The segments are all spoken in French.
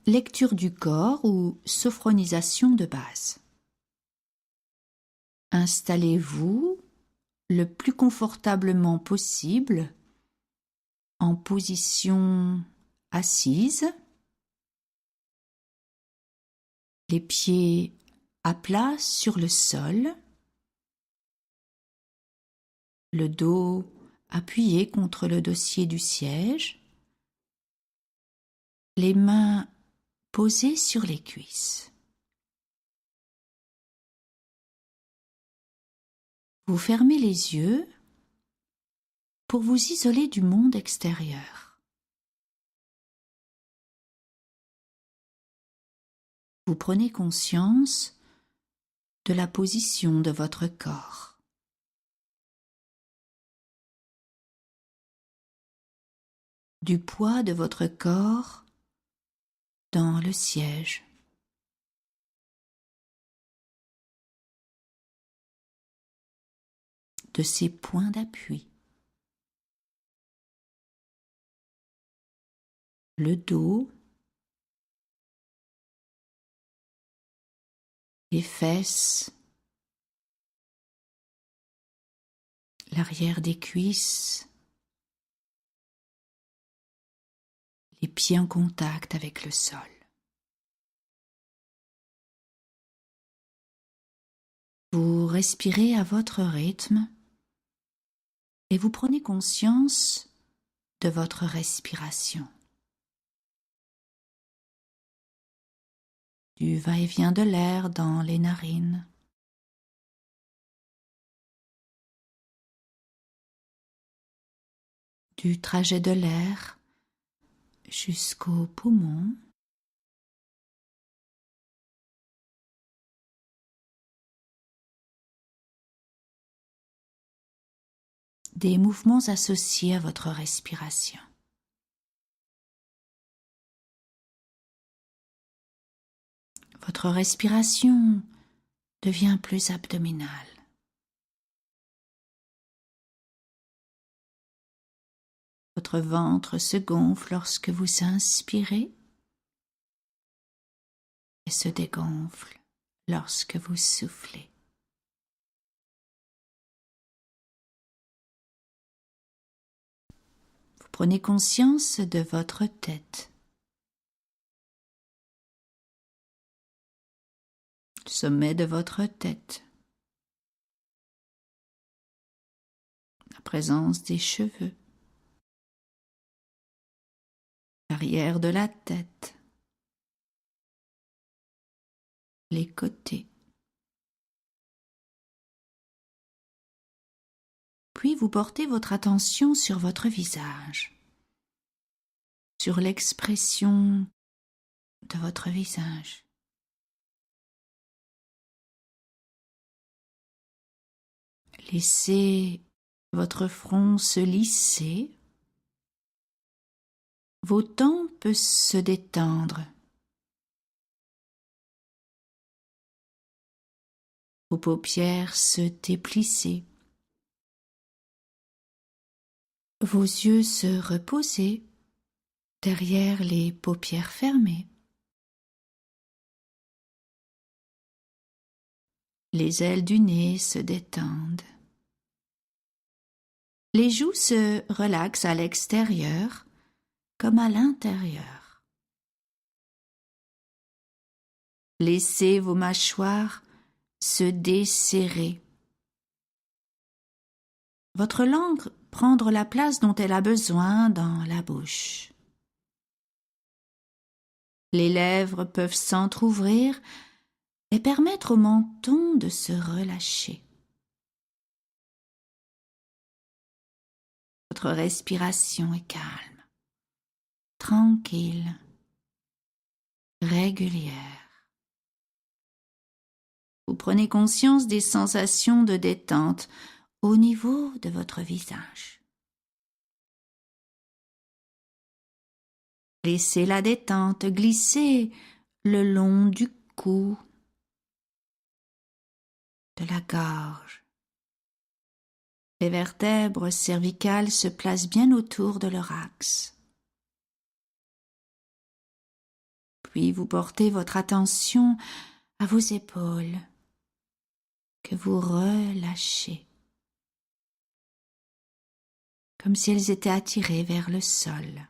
lecture du corps ou sophronisation de base. Installez-vous le plus confortablement possible en position assise, les pieds à plat sur le sol, le dos appuyé contre le dossier du siège, les mains posées sur les cuisses. Vous fermez les yeux pour vous isoler du monde extérieur. Vous prenez conscience de la position de votre corps. Du poids de votre corps dans le siège. De ses points d'appui. Le dos, les fesses, l'arrière des cuisses, les pieds en contact avec le sol. Vous respirez à votre rythme et vous prenez conscience de votre respiration. Du va-et-vient de l'air dans les narines. Du trajet de l'air jusqu'aux poumons. Des mouvements associés à votre respiration. Votre respiration devient plus abdominale. Votre ventre se gonfle lorsque vous inspirez et se dégonfle lorsque vous soufflez. Vous prenez conscience de votre tête. Le sommet de votre tête. La présence des cheveux. L'arrière de la tête. Les côtés. Puis vous portez votre attention sur votre visage, sur l'expression de votre visage. Laissez votre front se lisser, vos tempes se détendre, vos paupières se déplisser, vos yeux se reposer derrière les paupières fermées. Les ailes du nez se détendent. Les joues se relaxent à l'extérieur comme à l'intérieur. Laissez vos mâchoires se desserrer. Votre langue prendre la place dont elle a besoin dans la bouche. Les lèvres peuvent s'entr'ouvrir et permettre au menton de se relâcher. Votre respiration est calme, tranquille, régulière. Vous prenez conscience des sensations de détente au niveau de votre visage. Laissez la détente glisser le long du cou, de la gorge. Les vertèbres cervicales se placent bien autour de leur axe. Puis vous portez votre attention à vos épaules, que vous relâchez, comme si elles étaient attirées vers le sol.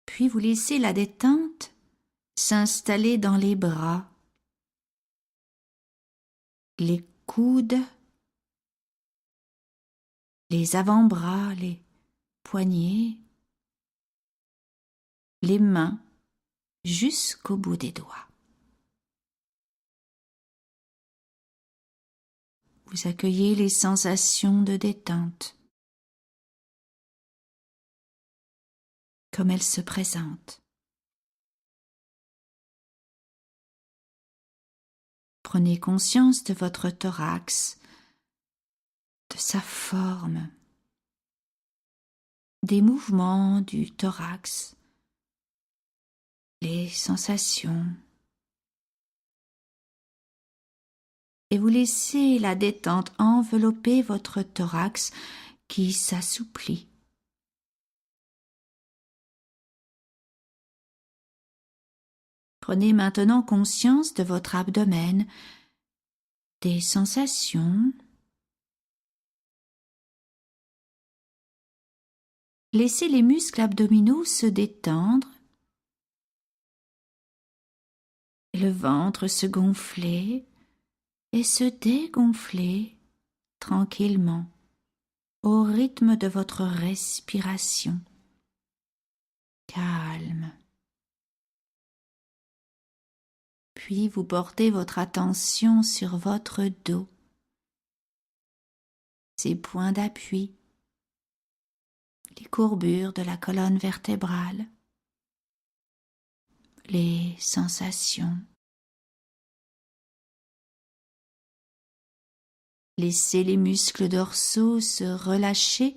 Puis vous laissez la détente s'installer dans les bras, les coudes, les avant-bras, les poignets, les mains jusqu'au bout des doigts. Vous accueillez les sensations de détente comme elles se présentent. Prenez conscience de votre thorax, de sa forme, des mouvements du thorax, les sensations. Et vous laissez la détente envelopper votre thorax qui s'assouplit. Prenez maintenant conscience de votre abdomen, des sensations. Laissez les muscles abdominaux se détendre, le ventre se gonfler et se dégonfler tranquillement au rythme de votre respiration. Calme. Puis vous portez votre attention sur votre dos, ses points d'appui, les courbures de la colonne vertébrale, les sensations. Laissez les muscles dorsaux se relâcher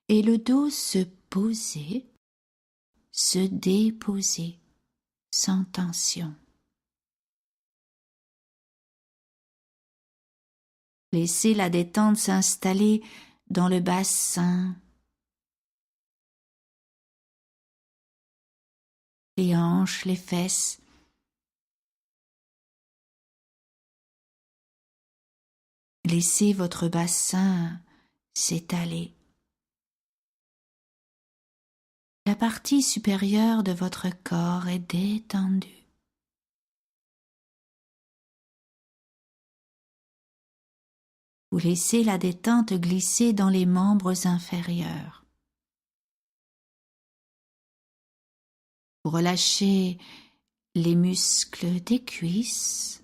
et le dos se poser, se déposer sans tension. Laissez la détente s'installer dans le bassin, les hanches, les fesses. Laissez votre bassin s'étaler. La partie supérieure de votre corps est détendue. Vous laissez la détente glisser dans les membres inférieurs. Vous relâchez les muscles des cuisses,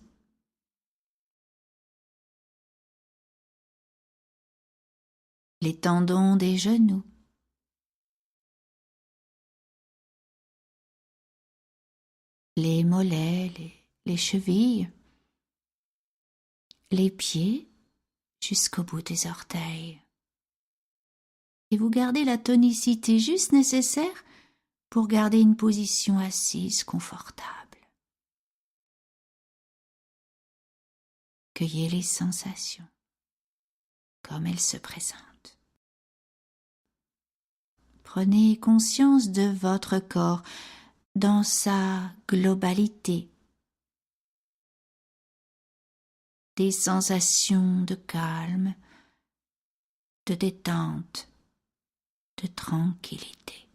les tendons des genoux, les mollets, les chevilles, les pieds jusqu'au bout des orteils. Et vous gardez la tonicité juste nécessaire pour garder une position assise confortable. Cueillez les sensations comme elles se présentent. Prenez conscience de votre corps dans sa globalité, des sensations de calme, de détente, de tranquillité.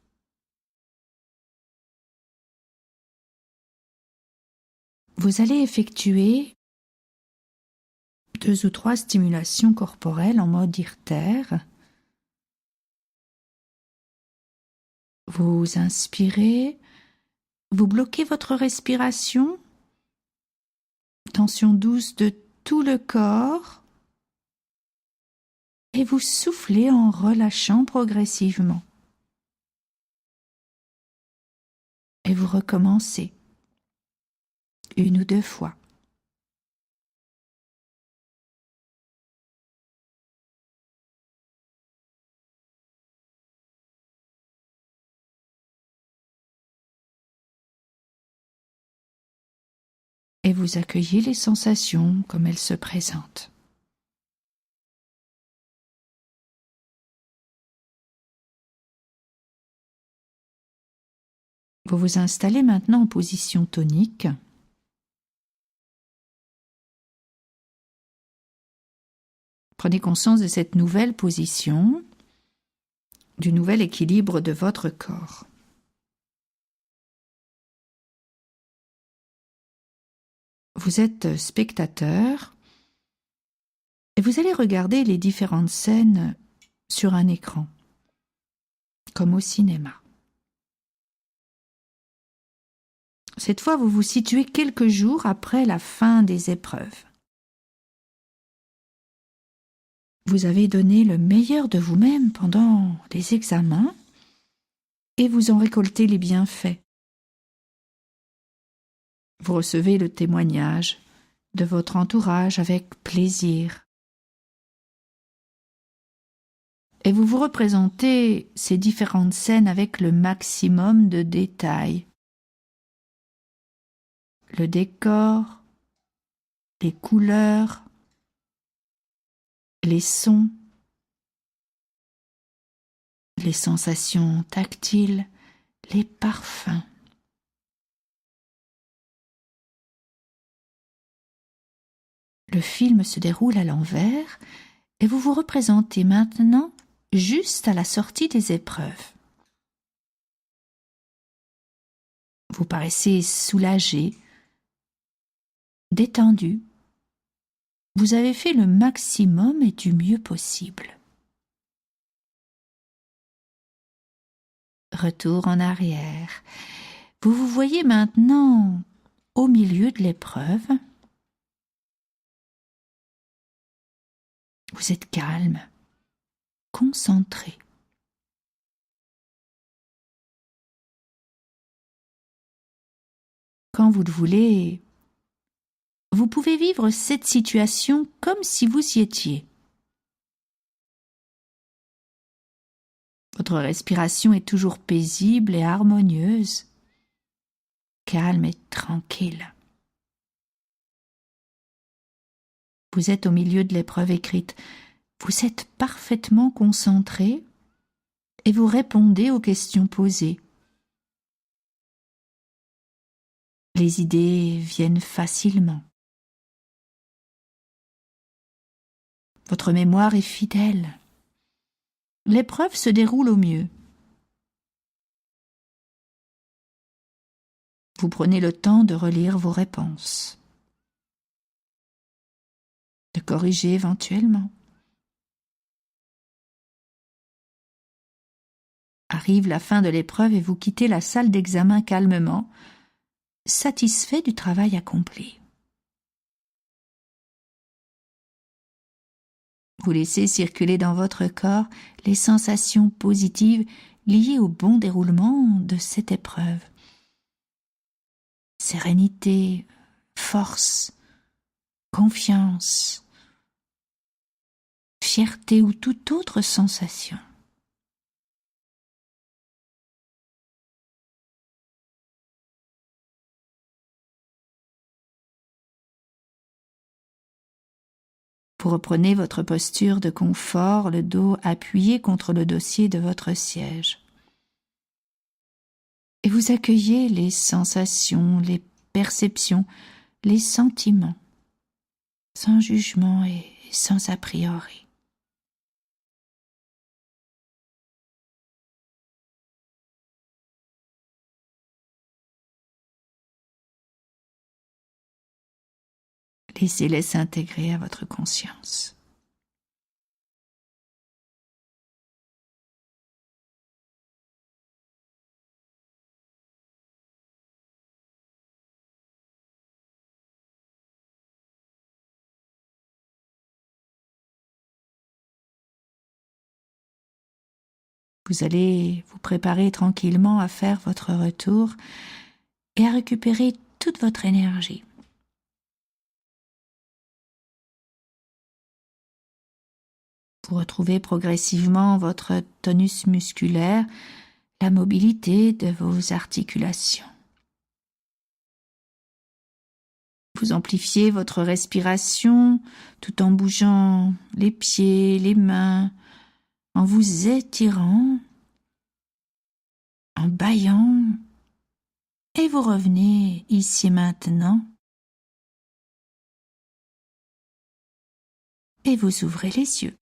Vous allez effectuer 2 ou 3 stimulations corporelles en mode IRTER. Vous inspirez, vous bloquez votre respiration, tension douce de tout le corps, et vous soufflez en relâchant progressivement. Et vous recommencez 1 ou 2 fois. Et vous accueillez les sensations comme elles se présentent. Vous vous installez maintenant en position tonique. Prenez conscience de cette nouvelle position, du nouvel équilibre de votre corps. Vous êtes spectateur et vous allez regarder les différentes scènes sur un écran, comme au cinéma. Cette fois, vous vous situez quelques jours après la fin des épreuves. Vous avez donné le meilleur de vous-même pendant les examens et vous en récoltez les bienfaits. Vous recevez le témoignage de votre entourage avec plaisir. Et vous vous représentez ces différentes scènes avec le maximum de détails. Le décor, les couleurs, les sons, les sensations tactiles, les parfums. Le film se déroule à l'envers et vous vous représentez maintenant juste à la sortie des épreuves. Vous paraissez soulagé, détendu. Vous avez fait le maximum et du mieux possible. Retour en arrière. Vous vous voyez maintenant au milieu de l'épreuve. Vous êtes calme, concentré. Quand vous le voulez, vous pouvez vivre cette situation comme si vous y étiez. Votre respiration est toujours paisible et harmonieuse, calme et tranquille. Vous êtes au milieu de l'épreuve écrite. Vous êtes parfaitement concentré et vous répondez aux questions posées. Les idées viennent facilement. Votre mémoire est fidèle. L'épreuve se déroule au mieux. Vous prenez le temps de relire vos réponses, de corriger éventuellement. Arrive la fin de l'épreuve et vous quittez la salle d'examen calmement, satisfait du travail accompli. Vous laissez circuler dans votre corps les sensations positives liées au bon déroulement de cette épreuve. Sérénité, force, confiance, fierté ou toute autre sensation. Vous reprenez votre posture de confort, le dos appuyé contre le dossier de votre siège. Et vous accueillez les sensations, les perceptions, les sentiments, sans jugement et sans a priori. Laissez-les s'intégrer à votre conscience. Vous allez vous préparer tranquillement à faire votre retour et à récupérer toute votre énergie. Vous retrouvez progressivement votre tonus musculaire, la mobilité de vos articulations. Vous amplifiez votre respiration tout en bougeant les pieds, les mains, en vous étirant, en bâillant Et vous revenez ici maintenant. Et vous ouvrez les yeux.